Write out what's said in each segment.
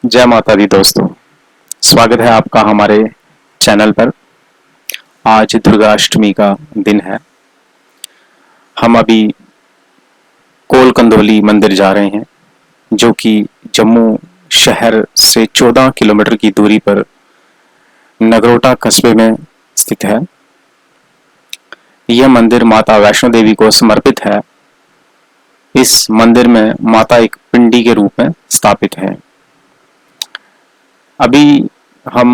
जय माता दी दोस्तों। स्वागत है आपका हमारे चैनल पर। आज दुर्गाष्टमी का दिन है। हम अभी कोल कंदोली मंदिर जा रहे हैं, जो कि जम्मू शहर से 14 किलोमीटर की दूरी पर नगरोटा कस्बे में स्थित है। यह मंदिर माता वैष्णो देवी को समर्पित है। इस मंदिर में माता एक पिंडी के रूप में स्थापित है। अभी हम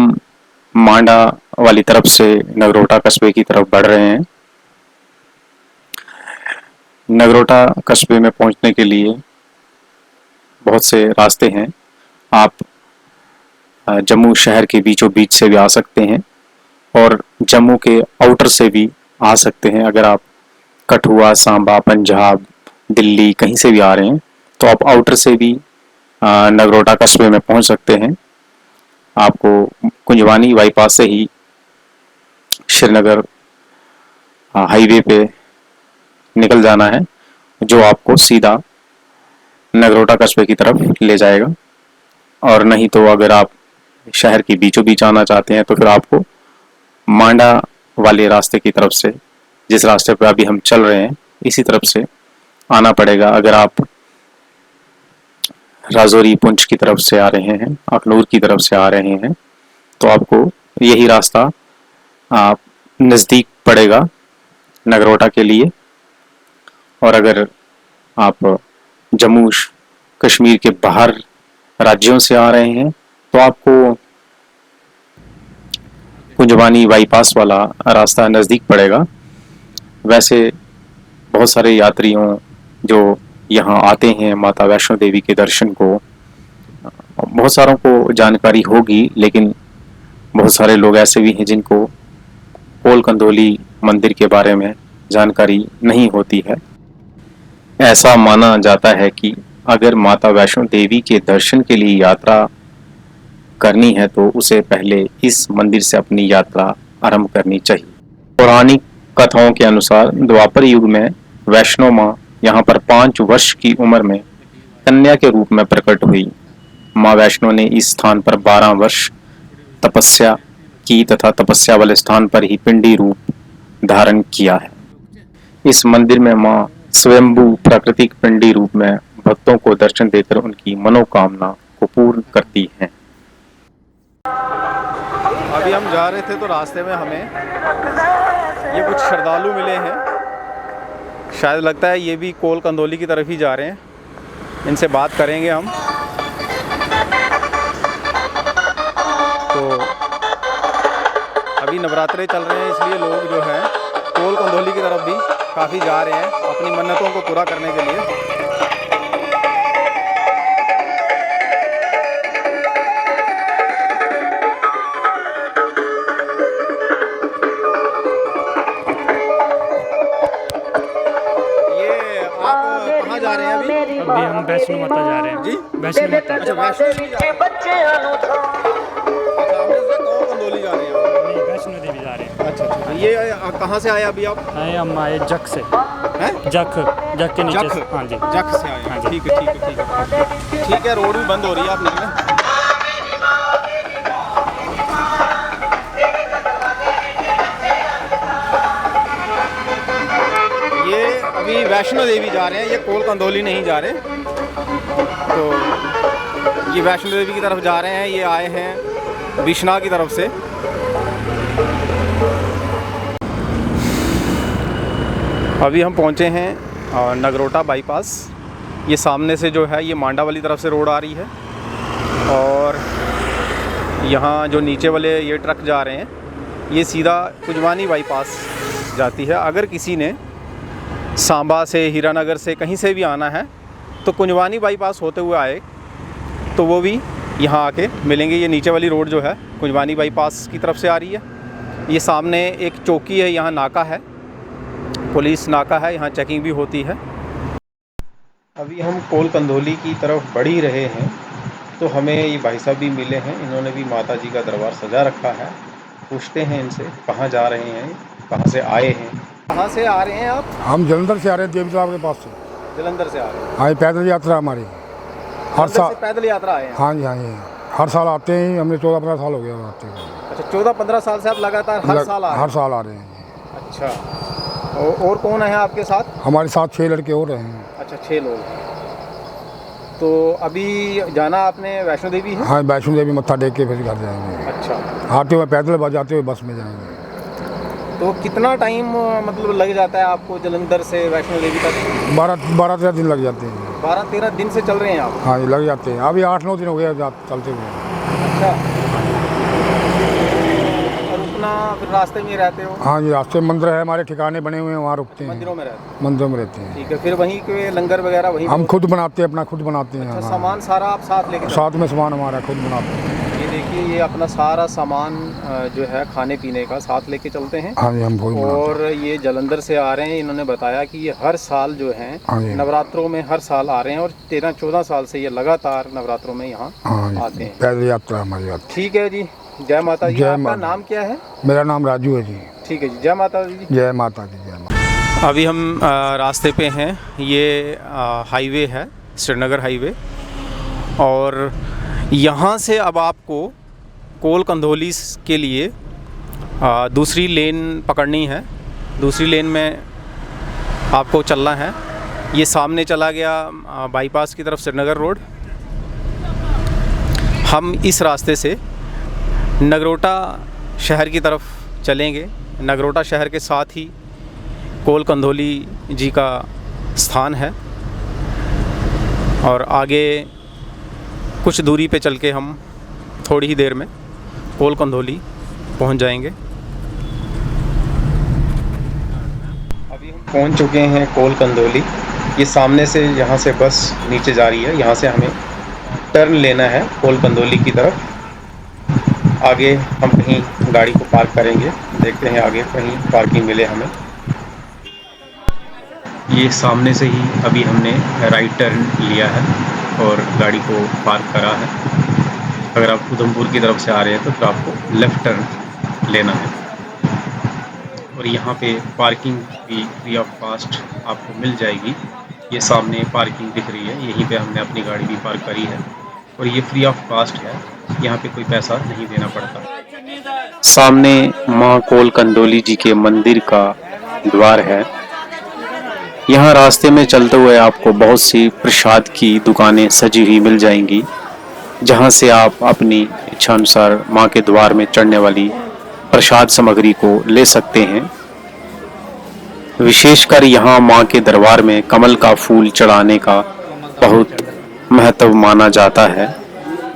मांडा वाली तरफ से नगरोटा कस्बे की तरफ बढ़ रहे हैं। नगरोटा कस्बे में पहुंचने के लिए बहुत से रास्ते हैं। आप जम्मू शहर के बीचों बीच से भी आ सकते हैं और जम्मू के आउटर से भी आ सकते हैं। अगर आप कठुआ, सांबा, पंजाब, दिल्ली कहीं से भी आ रहे हैं तो आप आउटर से भी नगरोटा कस्बे में पहुंच सकते हैं। आपको कुंजवानी बाईपास से ही श्रीनगर हाईवे पे निकल जाना है, जो आपको सीधा नगरोटा कस्बे की तरफ ले जाएगा। और नहीं तो अगर आप शहर के बीचों बीच आना चाहते हैं तो फिर आपको मांडा वाले रास्ते की तरफ से, जिस रास्ते पर अभी हम चल रहे हैं, इसी तरफ से आना पड़ेगा। अगर आप राजौरी पुंछ की तरफ से आ रहे हैं, अखनूर की तरफ से आ रहे हैं, तो आपको यही रास्ता आप नज़दीक पड़ेगा नगरोटा के लिए। और अगर आप जम्मू कश्मीर के बाहर राज्यों से आ रहे हैं तो आपको कुंजवानी बाईपास वाला रास्ता नज़दीक पड़ेगा। वैसे बहुत सारे यात्रियों जो यहाँ आते हैं माता वैष्णो देवी के दर्शन को, बहुत सारों को जानकारी होगी, लेकिन बहुत सारे लोग ऐसे भी हैं जिनको कोल कंदोली मंदिर के बारे में जानकारी नहीं होती है। ऐसा माना जाता है कि अगर माता वैष्णो देवी के दर्शन के लिए यात्रा करनी है तो उसे पहले इस मंदिर से अपनी यात्रा आरंभ करनी चाहिए। पौराणिक कथाओं के अनुसार द्वापर युग में वैष्णो माँ यहाँ पर 5 वर्ष की उम्र में कन्या के रूप में प्रकट हुई। माँ वैष्णो ने इस स्थान पर 12 वर्ष तपस्या की तथा तपस्या वाले स्थान पर ही पिंडी रूप धारण किया है। इस मंदिर में माँ स्वयंभू प्राकृतिक पिंडी रूप में भक्तों को दर्शन देकर उनकी मनोकामना को पूर्ण करती हैं। अभी हम जा रहे थे तो रास्ते में हमें ये कुछ श्रद्धालु मिले हैं। शायद लगता है ये भी कोल कंदोली की तरफ ही जा रहे हैं। इनसे बात करेंगे हम। तो अभी नवरात्रे चल रहे हैं, इसलिए लोग जो है कोल कंदोली की तरफ भी काफ़ी जा रहे हैं अपनी मन्नतों को पूरा करने के लिए। ये आप कहाँ जा रहे हैं अभी? अभी हम वैष्णो माता जा रहे हैं जी, वैष्णो माता। अच्छा, वैष्णो देवी जा रहे हैं। अच्छा, हमने सोचा कोल कंदोली जा रहे हैं आप। नहीं, वैष्णो देवी जा रहे हैं। अच्छा, ये कहाँ से आए अभी आप? आए हम आए जख से। हैं? जख जख के नीचे से। जख? हाँ जी। जख से आए हैं। हाँ जी। ठीक है, ठीक है, ठीक है। ठीक है, रोड भी बंद हो रही है, आप निकलें। ये अभी वैष्णो देवी जा रहे हैं, ये कोल कंदोली नहीं जा रहे। तो ये वैष्णो देवी की तरफ जा रहे हैं। ये आए हैं विश्वनाथ की तरफ से। अभी हम पहुंचे हैं नगरोटा बाईपास। ये सामने से जो है ये मांडा वाली तरफ से रोड आ रही है और यहाँ जो नीचे वाले ये ट्रक जा रहे हैं ये सीधा कुंजवानी बाईपास जाती है। अगर किसी ने सांबा से, हीरानगर से, कहीं से भी आना है तो कुंजवानी बाईपास होते हुए आए तो वो भी यहाँ आके मिलेंगे। ये नीचे वाली रोड जो है कुंजवानी बाईपास की तरफ से आ रही है। ये सामने एक चौकी है, यहाँ नाका है, पुलिस नाका है, यहाँ चेकिंग भी होती है। अभी हम कोल कंदोली की तरफ बढ़ ही रहे हैं तो हमें ये भाई साहब भी मिले हैं। इन्होंने भी माता जी का दरबार सजा रखा है। पूछते हैं इनसे कहाँ जा रहे हैं, कहाँ से आए हैं। कहाँ से आ रहे हैं आप? हम जलंधर से आ रहे हैं, देवी तालाब के पास से। जलंधर से आ रहे हैं। हाँ, ये पैदल यात्रा हमारी। हर मंदिर साल। से पैदल यात्रा आए हैं? हाँ जी हाँ जी, हर साल आते हैं। हमने 14-15 साल हो गया आते हैं। अच्छा, 14-15 साल से आप लगातार हर साल आ रहे हर हैं? साल आ रहे हैं। अच्छा, और कौन है आपके साथ? हमारे साथ 6 लड़के और हैं। अच्छा, 6 लोग। तो अभी जाना आपने वैष्णो देवी है? हाँ, वैष्णो देवी मत्था टेक के फिर घर जाएंगे। अच्छा, आते हुए पैदल, जाते हुए बस में जाएंगे। तो कितना टाइम मतलब लग जाता है आपको जलंधर से वैष्णो देवी तक? 12-13 दिन लग जाते हैं। 12-13 दिन से चल रहे हैं आप? हाँ जी, लग जाते हैं। अभी 8-9 दिन हो गए चलते हुए। अच्छा, और रुकना फिर रास्ते में ही रहते हो? हाँ जी, रास्ते में मंदिर है, हमारे ठिकाने बने हुए हैं, वहाँ रुकते हैं। मंदिरों में रहते हो? मंदिरों में रहते हैं। ठीक है, फिर वहीं के लंगर वगैरह वहीं हम पे? खुद बनाते हैं, अपना खुद बनाते हैं। अच्छा, हाँ। सामान सारा आप साथ लेके जाते साथ में सामान हमारा खुद बनाते हैं। हैं? ये देखिए, ये अपना सारा सामान जो है खाने पीने का साथ लेके चलते हैं। हाँ जी, हम खुद बनाते और ये जलंधर से आ रहे हैं। इन्होंने बताया कि ये हर साल जो है हाँ जी। नवरात्रों में हर साल आ रहे हैं, और 13-14 साल से ये लगातार नवरात्रों में यहाँ हैं। हाँ जी, आते हैं। पैदल यात्रा हमारी आती ठीक है जी, जय माता जी। जय आपका माता। नाम क्या है? है। मेरा नाम राजू है जी। ठीक है जी, जय माता जी। जय माता की, जय माता। अभी हम रास्ते पे हैं। ये हाईवे है, श्रीनगर हाईवे, और यहाँ से अब आपको कोल कंधोली के लिए दूसरी लेन पकड़नी है। दूसरी लेन में आपको चलना है। ये सामने चला गया बाईपास की तरफ श्रीनगर रोड। हम इस रास्ते से नगरोटा शहर की तरफ चलेंगे। नगरोटा शहर के साथ ही कोल कंधोली जी का स्थान है, और आगे कुछ दूरी पे चल के हम थोड़ी ही देर में कोल कंधोली पहुंच जाएंगे। अभी हम पहुंच चुके हैं कोल कंधोली। ये सामने से यहाँ से बस नीचे जा रही है। यहाँ से हमें टर्न लेना है कोल कंधोली की तरफ। आगे हम कहीं गाड़ी को पार्क करेंगे, देखते हैं आगे कहीं पार्किंग मिले हमें। ये सामने से ही अभी हमने राइट टर्न लिया है और गाड़ी को पार्क करा है। अगर आप उधमपुर की तरफ से आ रहे हैं तो फिर आपको लेफ़्ट टर्न लेना है। और यहाँ पे पार्किंग भी फ्री ऑफ कॉस्ट आपको मिल जाएगी। ये सामने पार्किंग दिख रही है, यहीं पे हमने अपनी गाड़ी भी पार्क करी है, और ये फ्री ऑफ कॉस्ट है। यहाँ पे कोई पैसा नहीं देना पड़ता। सामने मां कोल कंदोली जी के मंदिर का द्वार है। यहाँ रास्ते में चलते हुए आपको बहुत सी प्रसाद की दुकानें सजी हुई मिल जाएंगी, जहाँ से आप अपनी इच्छानुसार मां के द्वार में चढ़ने वाली प्रसाद सामग्री को ले सकते हैं। विशेषकर यहाँ मां के दरबार में कमल का फूल चढ़ाने का बहुत महत्व माना जाता है।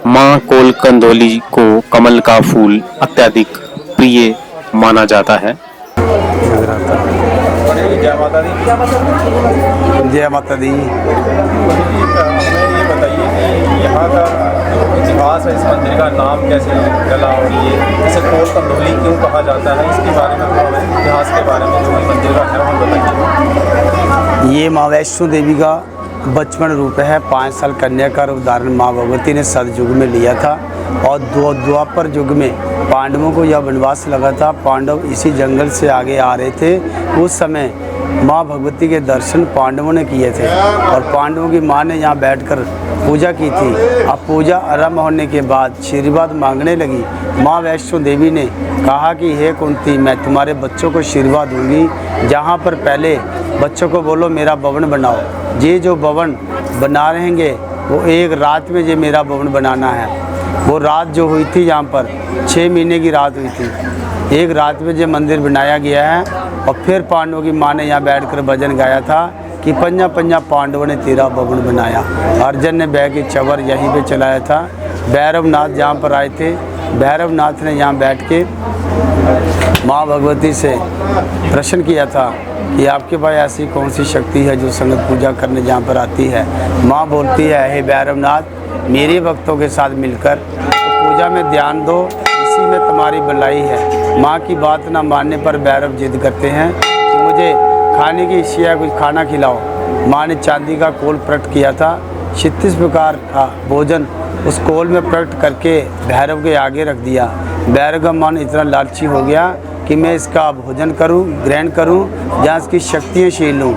मां कोल कंदोली को कमल का फूल अत्यधिक प्रिय माना जाता है। जय माता दी। जय माता दी। हमें ये बताइए कि यहाँ का जो इतिहास है, इस मंदिर का नाम कैसे चला, और ये इसे कोल कंदोली क्यों कहा जाता है, इसके बारे में हमें इतिहास के बारे में जो मंदिर का है वो बताइए। ये माँ वैष्णो देवी का बचपन रूप है। 5 साल कन्या का रूप धारण माँ भगवती ने सतयुग में लिया था, और द्वापर युग में पांडवों को यह वनवास लगा था। पांडव इसी जंगल से आगे आ रहे थे। उस समय माँ भगवती के दर्शन पांडवों ने किए थे, और पांडवों की माँ ने यहाँ बैठकर पूजा की थी। अब पूजा आरंभ होने के बाद आशीर्वाद मांगने लगी। माँ वैष्णो देवी ने कहा कि हे कुंती, मैं तुम्हारे बच्चों को आशीर्वाद दूंगी। जहाँ पर पहले बच्चों को बोलो मेरा भवन बनाओ। ये जो भवन बना रहेंगे वो एक रात में ये मेरा भवन बनाना है। वो रात जो हुई थी यहाँ पर 6 महीने की रात हुई थी। एक रात में ये मंदिर बनाया गया है। और फिर पांडवों की माँ ने यहाँ बैठकर भजन गाया था कि पंजा पंजा पांडवों ने तेरा भवन बनाया। अर्जुन ने बैग के चवर यहीं पे चलाया था। भैरवनाथ जहाँ पर आए थे, भैरवनाथ ने यहाँ बैठ के माँ भगवती से प्रश्न किया था कि आपके पास ऐसी कौन सी शक्ति है जो संगत पूजा करने जहाँ पर आती है। माँ बोलती है, हे भैरवनाथ, मेरे भक्तों के साथ मिलकर तो पूजा में ध्यान दो, इसी में तुम्हारी भलाई है। माँ की बात ना मानने पर भैरव जिद करते हैं कि मुझे खाने की इच्छा है, कुछ खाना खिलाओ। माँ ने चांदी का कोल प्रकट किया था। 36 प्रकार का भोजन उस कोल में प्रकट करके भैरव के आगे रख दिया। भैरव का मन इतना लालची हो गया कि मैं इसका भोजन करूं, ग्रहण करूं, जहाँ इसकी शक्तियाँ छीन लूँ।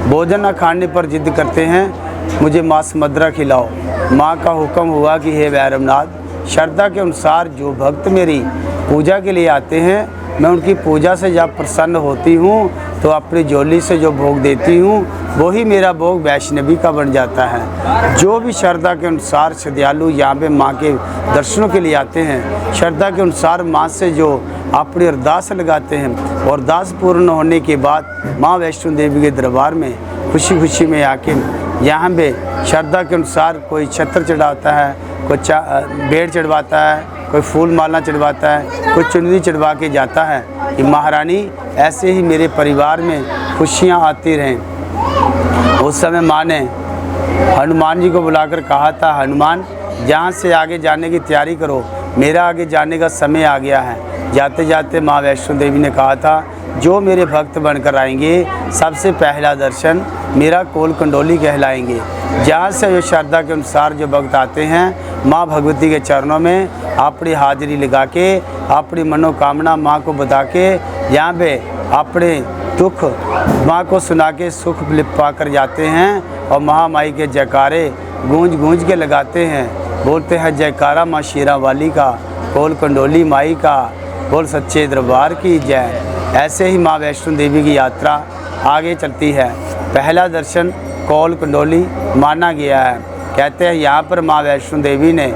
भोजन न खाने पर जिद करते हैं। मुझे मांस मदिरा खिलाओ। माँ का हुक्म हुआ कि हे भैरवनाथ, श्रद्धा के अनुसार जो भक्त मेरी पूजा के लिए आते हैं, मैं उनकी पूजा से जब प्रसन्न होती हूँ तो अपनी झोली से जो भोग देती हूँ वही मेरा भोग वैष्णवी का बन जाता है। जो भी श्रद्धा के अनुसार श्रद्धालु यहाँ पे माँ के दर्शनों के लिए आते हैं, श्रद्धा के अनुसार माँ से जो अपनी अरदास लगाते हैं और अरदास पूर्ण होने के बाद माँ वैष्णो देवी के दरबार में खुशी खुशी में आके यहाँ पे श्रद्धा के अनुसार कोई छत्र चढ़ाता है, कोई बेड़ चढ़वाता है, कोई फूल माला चढ़वाता है, कोई चुनरी चढ़वा के जाता है कि महारानी ऐसे ही मेरे परिवार में खुशियाँ आती रहें। उस समय माँ ने हनुमान जी को बुलाकर कहा था, हनुमान जहाँ से आगे जाने की तैयारी करो, मेरा आगे जाने का समय आ गया है। जाते जाते माँ वैष्णो देवी ने कहा था, जो मेरे भक्त बनकर आएंगे सबसे पहला दर्शन मेरा कोल कंडोली कहलाएंगे। जहाँ से जो श्रद्धा के अनुसार जो भक्त आते हैं, माँ भगवती के चरणों में अपनी हाजिरी लगा के अपनी मनोकामना माँ को बता के यहाँ पे अपने दुख माँ को सुना के सुख पा कर जाते हैं और महामाई के जयकारे गूंज गूंज के लगाते हैं। बोलते हैं जयकारा माँ शेरा वाली का, कोल कंडोली माई का, बोल सच्चे दरबार की जय। ऐसे ही माँ वैष्णो देवी की यात्रा आगे चलती है। पहला दर्शन कोल कंडोली माना गया है। कहते हैं यहाँ पर माँ वैष्णो देवी ने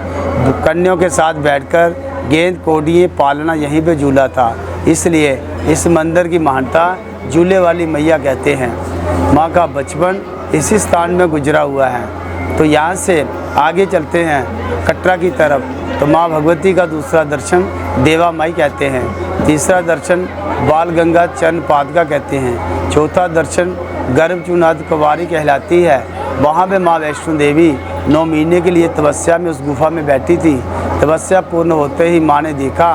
कन्याओं के साथ बैठकर गेंद कोडिए पालना यहीं पे झूला था, इसलिए इस मंदिर की महानता झूले वाली मैया कहते हैं। माँ का बचपन इसी स्थान में गुजरा हुआ है। तो यहाँ से आगे चलते हैं कटरा की तरफ, तो माँ भगवती का दूसरा दर्शन देवा माई कहते हैं। तीसरा दर्शन बाल गंगा चरण पादका कहते हैं। चौथा दर्शन गर्भ चुनाद कुंवारी कहलाती है। वहाँ पे माँ वैष्णो देवी 9 महीने के लिए तपस्या में उस गुफा में बैठी थी। तपस्या पूर्ण होते ही माँ ने देखा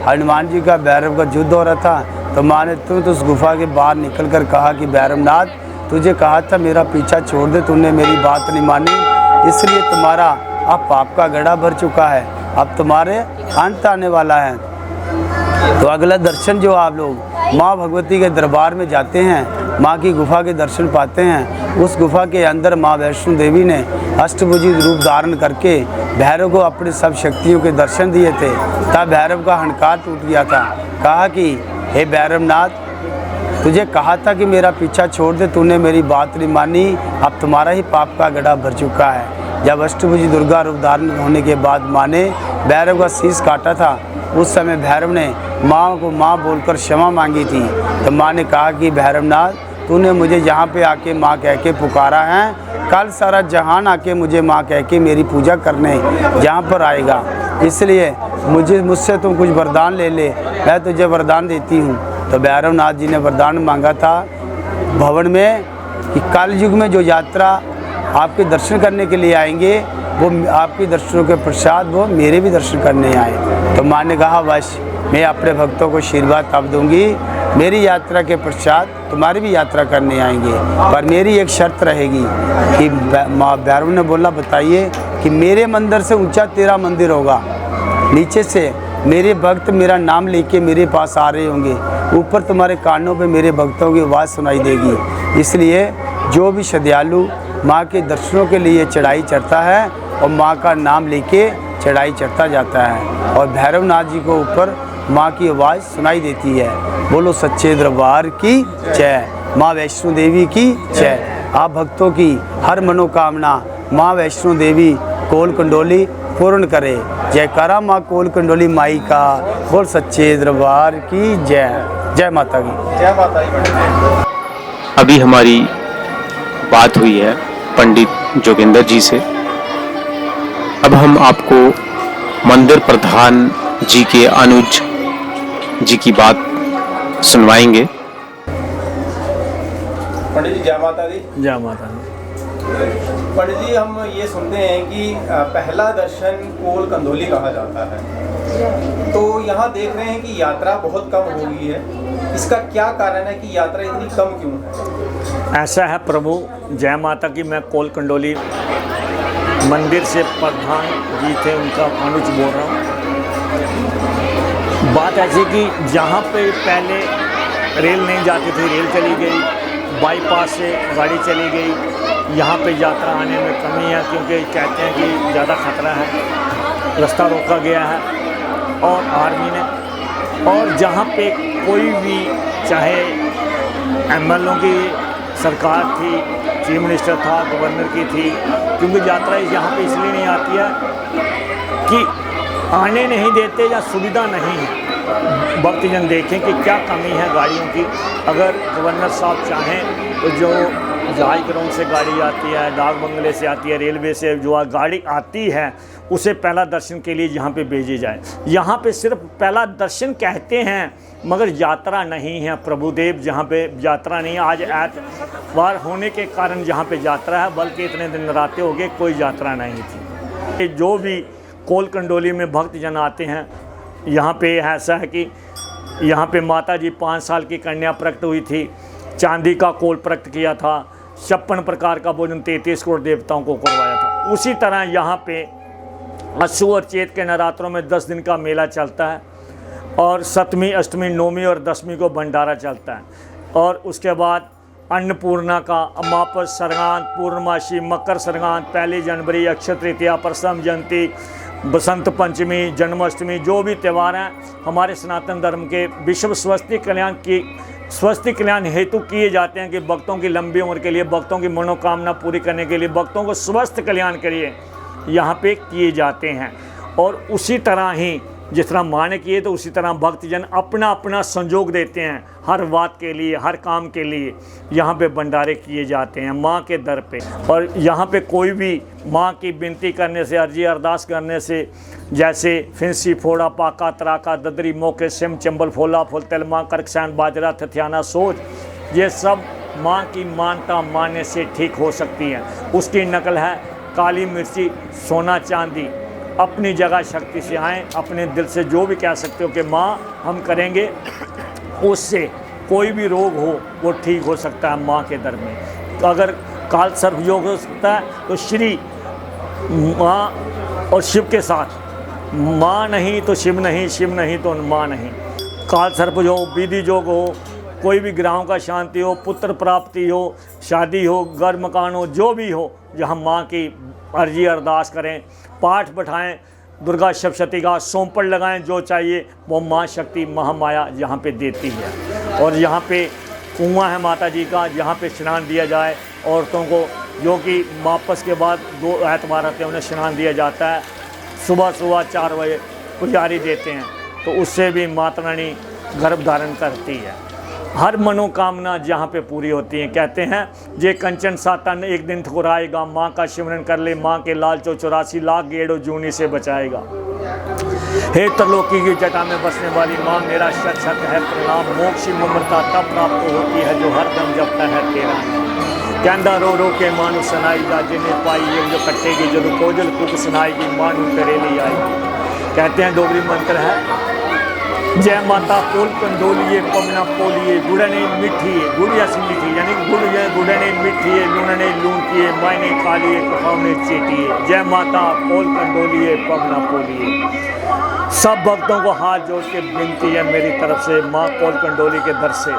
हनुमान जी का भैरव का युद्ध हो रहा था, तो माँ ने तुरंत उस गुफा के बाहर निकल कर कहा कि भैरवनाथ, तुझे कहा था मेरा पीछा छोड़ दे, तूने मेरी बात नहीं मानी, इसलिए तुम्हारा अब पाप का गड़ा भर चुका है, अब तुम्हारे अंत आने वाला है। तो अगला दर्शन जो आप लोग माँ भगवती के दरबार में जाते हैं, माँ की गुफा के दर्शन पाते हैं। उस गुफा के अंदर माँ वैष्णो देवी ने अष्टभुजी रूप धारण करके भैरव को अपनी सब शक्तियों के दर्शन दिए थे। तब भैरव का हंकार टूट गया था। कहा कि हे भैरवनाथ, तुझे कहा था कि मेरा पीछा छोड़ दे, तूने मेरी बात नहीं मानी, अब तुम्हारा ही पाप का गड़ा भर चुका है। जब अष्टभुजी दुर्गा रूप धारण होने के बाद माँ ने भैरव का शीश काटा था, उस समय भैरव ने माँ को माँ बोलकर क्षमा मांगी थी। तो माँ ने कहा कि भैरवनाथ, तूने मुझे यहाँ पे आके माँ कह के पुकारा है, कल सारा जहान आके मुझे माँ कह के मेरी पूजा करने यहाँ पर आएगा, इसलिए मुझसे तुम कुछ वरदान ले ले, मैं तुझे वरदान देती हूँ। तो भैरवनाथ जी ने वरदान मांगा था भवन में कि कल युग में जो यात्रा आपके दर्शन करने के लिए आएंगे, वो आपके दर्शनों के पश्चात वो मेरे भी दर्शन करने आए। तो माँ ने कहा, वश मैं अपने भक्तों को आशीर्वाद तब दूंगी, मेरी यात्रा के पश्चात तुम्हारी भी यात्रा करने आएंगे, पर मेरी एक शर्त रहेगी कि माँ भैरव ने बोला, बताइए कि मेरे मंदिर से ऊंचा तेरा मंदिर होगा, नीचे से मेरे भक्त मेरा नाम लेके मेरे पास आ रहे होंगे, ऊपर तुम्हारे कानों पे मेरे भक्तों की आवाज़ सुनाई देगी। इसलिए जो भी श्रद्धालु माँ के दर्शनों के लिए चढ़ाई चढ़ता है और माँ का नाम लेके चढ़ाई चढ़ता जाता है और भैरवनाथ जी को ऊपर माँ की आवाज़ सुनाई देती है। बोलो सच्चे दरबार की जय, माँ वैष्णो देवी की जय। आप भक्तों की हर मनोकामना माँ वैष्णो देवी कोल कंडोली पूर्ण करे। जयकारा माँ कोल कंडोली माई का, बोल सच्चे दरबार की जय। जय माता की। जय माता दी। अभी हमारी बात हुई है पंडित जोगिंदर जी से। अब हम आपको मंदिर प्रधान जी के अनुज जी की बात सुनवाएंगे। पंडित जी जय माता दी। जय माता दी। पंडित जी, हम ये सुनते हैं कि पहला दर्शन कोल कंडोली कहा जाता है, तो यहाँ देख रहे हैं कि यात्रा बहुत कम हो गई है, इसका क्या कारण है कि यात्रा इतनी कम क्यों है? ऐसा है प्रभु, जय माता की। मैं कोल कंडोली मंदिर से प्रधान जी थे, उनका अनुज बोल रहा हूँ। बात ऐसी कि जहाँ पे पहले रेल नहीं जाती थी, रेल चली गई, बाईपास से गाड़ी चली गई, यहाँ पे यात्रा आने में कमी है, क्योंकि कहते हैं कि ज़्यादा खतरा है, रास्ता रोका गया है और आर्मी ने। और जहाँ पे कोई भी, चाहे एमएलओ की सरकार थी, चीफ मिनिस्टर था, गवर्नर की थी, क्योंकि यात्रा यहाँ पे इसलिए नहीं आती है कि आने नहीं देते या सुविधा नहीं है। भक्तजन देखें कि क्या कमी है गाड़ियों की। अगर गवर्नर साहब चाहें तो जो जहाज ग्राउंड से गाड़ी आती है, डाक बंगले से आती है, रेलवे से जो गाड़ी आती है, उसे पहला दर्शन के लिए यहाँ पे भेजी जाए। यहाँ पे सिर्फ पहला दर्शन कहते हैं मगर यात्रा नहीं है। प्रभुदेव जहाँ पे यात्रा नहीं है। आज एतवार होने के कारण यहाँ पे यात्रा है, बल्कि इतने दिन नराते हो गए कोई यात्रा नहीं थी। जो भी कोल कंडोली में भक्तजन आते हैं, यहाँ पे ऐसा है कि यहाँ पे माता जी 5 साल की कन्या प्रकट हुई थी, चांदी का कोल प्रकट किया था, 56 प्रकार का भोजन 33 करोड़ देवताओं को करवाया था। उसी तरह यहाँ पे अश्व और चैत के नवरात्रों में 10 दिन का मेला चलता है और 7वीं, 8वीं, 9वीं और 10वीं को भंडारा चलता है। और उसके बाद अन्नपूर्णा का अमावस, संक्रांत, पूर्णमासी, मकर संक्रांत, 1 जनवरी, अक्षय तृतीया, परसम जयंती, बसंत पंचमी, जन्माष्टमी, जो भी त्यौहार हैं हमारे सनातन धर्म के विश्व स्वास्थ्य कल्याण हेतु किए जाते हैं कि भक्तों की लंबी उम्र के लिए, भक्तों की मनोकामना पूरी करने के लिए, भक्तों को स्वस्थ कल्याण के लिए यहाँ पे किए जाते हैं। और उसी तरह ही जिस तरह माँ ने किए तो उसी तरह भक्तजन अपना अपना संयोग देते हैं हर बात के लिए, हर काम के लिए। यहाँ पे भंडारे किए जाते हैं माँ के दर पे। और यहाँ पे कोई भी माँ की विनती करने से, अर्जी अरदास करने से, जैसे फिंसी, फोड़ा, पाका, तराका, ददरी, मोके, सिम, चंबल, फोला, फुल, तिलमा, करकसैन, बाजरा, थथियाना, सोच, ये सब माँ की मानता मानने से ठीक हो सकती है। उसकी नकल है काली मिर्ची, सोना, चांदी। अपनी जगह शक्ति से आएँ, अपने दिल से जो भी कह सकते हो कि माँ हम करेंगे, उससे कोई भी रोग हो वो ठीक हो सकता है माँ के दर में। तो अगर काल सर्प योग हो सकता है तो श्री माँ और शिव के साथ, माँ नहीं तो शिव नहीं, शिव नहीं तो माँ नहीं। काल सर्प जो विधि योग हो, कोई भी ग्रहों का शांति हो, पुत्र प्राप्ति हो, शादी हो, घर मकान हो, जो भी हो, जहाँ माँ की अर्जी अरदास करें, पाठ बैठाएं, दुर्गा सप्तशती का सोमपट लगाएं, जो चाहिए वो माँ शक्ति महामाया यहाँ पे देती है। और यहाँ पे कुआं है माता जी का, जहाँ पे स्नान दिया जाए औरतों को, जो कि वापस के बाद 2 एतवार आते हैं उन्हें स्नान दिया जाता है। सुबह 4 बजे पुजारी देते हैं, तो उससे भी माता रानी गर्भ धारण करती है। हर मनोकामना जहाँ पे पूरी होती है। कहते हैं जे कंचन सातन एक दिन ठुकराएगा, माँ का सिमरन कर ले, माँ के लाल 84 लाख गेड़ो जूनी से बचाएगा। हे त्रिलोकी की जटा में बसने वाली माँ, मेरा शत शत है प्रणाम। मोक्ष ममता तब प्राप्त होती है जो हर दम जपता है तेरा नाम। कहंदा रो रो के मानू सुनाई जा, जिन्हें पाई ये जो कटेगी, जो कोजल कुक सुनाएगी, मानू तेरे लिए आएगी। कहते हैं डोगरी मंत्र है, जय माता कोल कंडोलिए पवना पोलिए, गुड़ने मिठी, गुड़िया से मीठी, यानी गुड़ने मिठी, लूणने लूण किए, मायने कालिए, कफावने चेटिए। जय माता कोल कंडोलिए पवना पोलिए। सब भक्तों को हाथ जोड़ के विनती है मेरी तरफ से माँ कोल कंडोली के दर से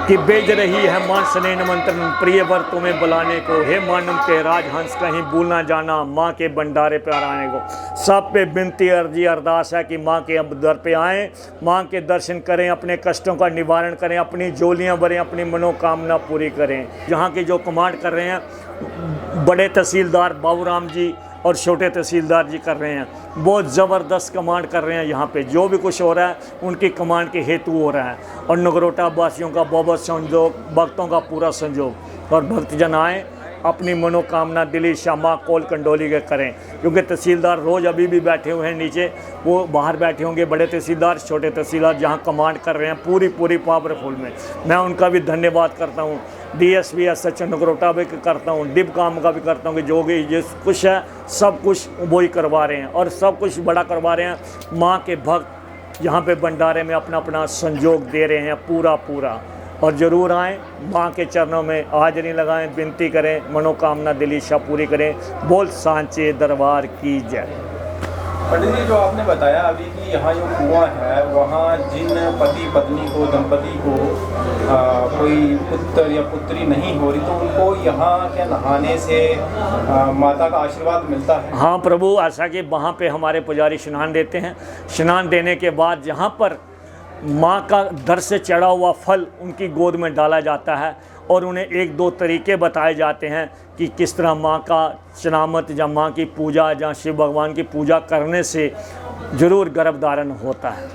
कि भेज रही है माँ स्नेह निमंत्रण, प्रिय वर तुम्हें बुलाने को। हे मानम के राजहंस कहीं भूल ना जाना, माँ के भंडारे पर आने को। सब पे विनती अर्जी अरदास है कि माँ के दर पे आएँ, माँ के दर्शन करें, अपने कष्टों का निवारण करें, अपनी झोलियाँ भरें, अपनी मनोकामना पूरी करें। यहाँ के जो कमांड कर रहे हैं बड़े तहसीलदार बाबूराम जी और छोटे तहसीलदार जी कर रहे हैं, बहुत ज़बरदस्त कमांड कर रहे हैं। यहाँ पे जो भी कुछ हो रहा है उनकी कमांड के हेतु हो रहा है। और नगरोटा वासियों का बहुत संयोग, भक्तों का पूरा संयोग। और भक्तजन आएँ, अपनी मनोकामना दिली श्यामा कोल कंडोली के करें, क्योंकि तहसीलदार रोज़ अभी भी बैठे हुए हैं नीचे, वो बाहर बैठे होंगे। बड़े तहसीलदार, छोटे तहसीलदार जहाँ कमांड कर रहे हैं पूरी पावरफुल में, मैं उनका भी धन्यवाद करता हूँ। DSP SHO नगरोटा भी करता हूँ, डिप काम का भी करता हूँ कि जो भी जिस कुछ है सब कुछ वही करवा रहे हैं और सब कुछ बड़ा करवा रहे हैं। माँ के भक्त यहाँ पे भंडारे में अपना अपना संयोग दे रहे हैं पूरा। और ज़रूर आएँ, माँ के चरणों में हाजिरी लगाएं, विनती करें, मनोकामना दिली इच्छा पूरी करें। बोल सांचे दरबार की जय। पंडित जी, जो आपने बताया अभी कि यहाँ जो कुआं है वहाँ जिन पति पत्नी को दंपति को कोई पुत्र या पुत्री नहीं हो रही तो उनको यहाँ के नहाने से माता का आशीर्वाद मिलता है। हाँ प्रभु, ऐसा कि वहाँ पे हमारे पुजारी स्नान देते हैं। स्नान देने के बाद जहाँ पर माँ का दर से चढ़ा हुआ फल उनकी गोद में डाला जाता है और उन्हें एक दो तरीके बताए जाते हैं कि किस तरह माँ का चनामत या माँ की पूजा या शिव भगवान की पूजा करने से ज़रूर गर्भधारण होता है।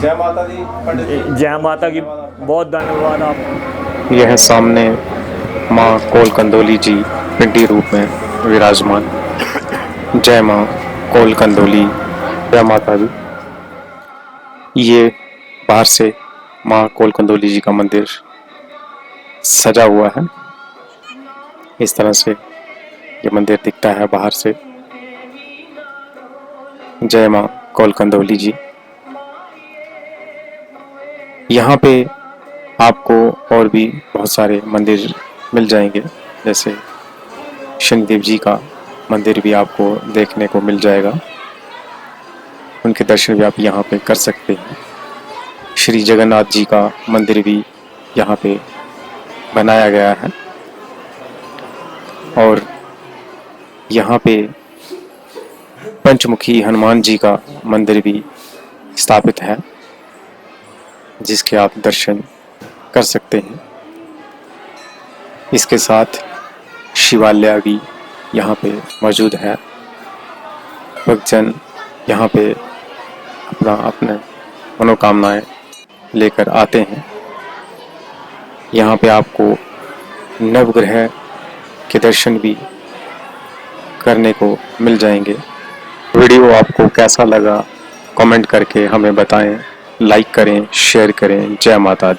जय माता दी पंडित जी। जय माता की, बहुत धन्यवाद आप। यह सामने माँ कोल कंदोली जी पिंडी रूप में विराजमान। जय माँ कोल कंदोली, जय माता दी। ये बाहर से माँ कोल कंदोली जी का मंदिर सजा हुआ है। इस तरह से ये मंदिर दिखता है बाहर से। जय माँ कोल कंदोली जी। यहाँ पे आपको और भी बहुत सारे मंदिर मिल जाएंगे, जैसे शनिदेव जी का मंदिर भी आपको देखने को मिल जाएगा। उनके दर्शन भी आप यहाँ पे कर सकते हैं। श्री जगन्नाथ जी का मंदिर भी यहाँ पे बनाया गया है और यहाँ पे पंचमुखी हनुमान जी का मंदिर भी स्थापित है, जिसके आप दर्शन कर सकते हैं। इसके साथ शिवालय भी यहाँ पे मौजूद है। भक्तजन यहाँ पे अपने मनोकामनाएं लेकर आते हैं। यहाँ पे आपको नवग्रह के दर्शन भी करने को मिल जाएंगे। वीडियो आपको कैसा लगा कमेंट करके हमें बताएं, लाइक करें, शेयर करें। जय माता दी।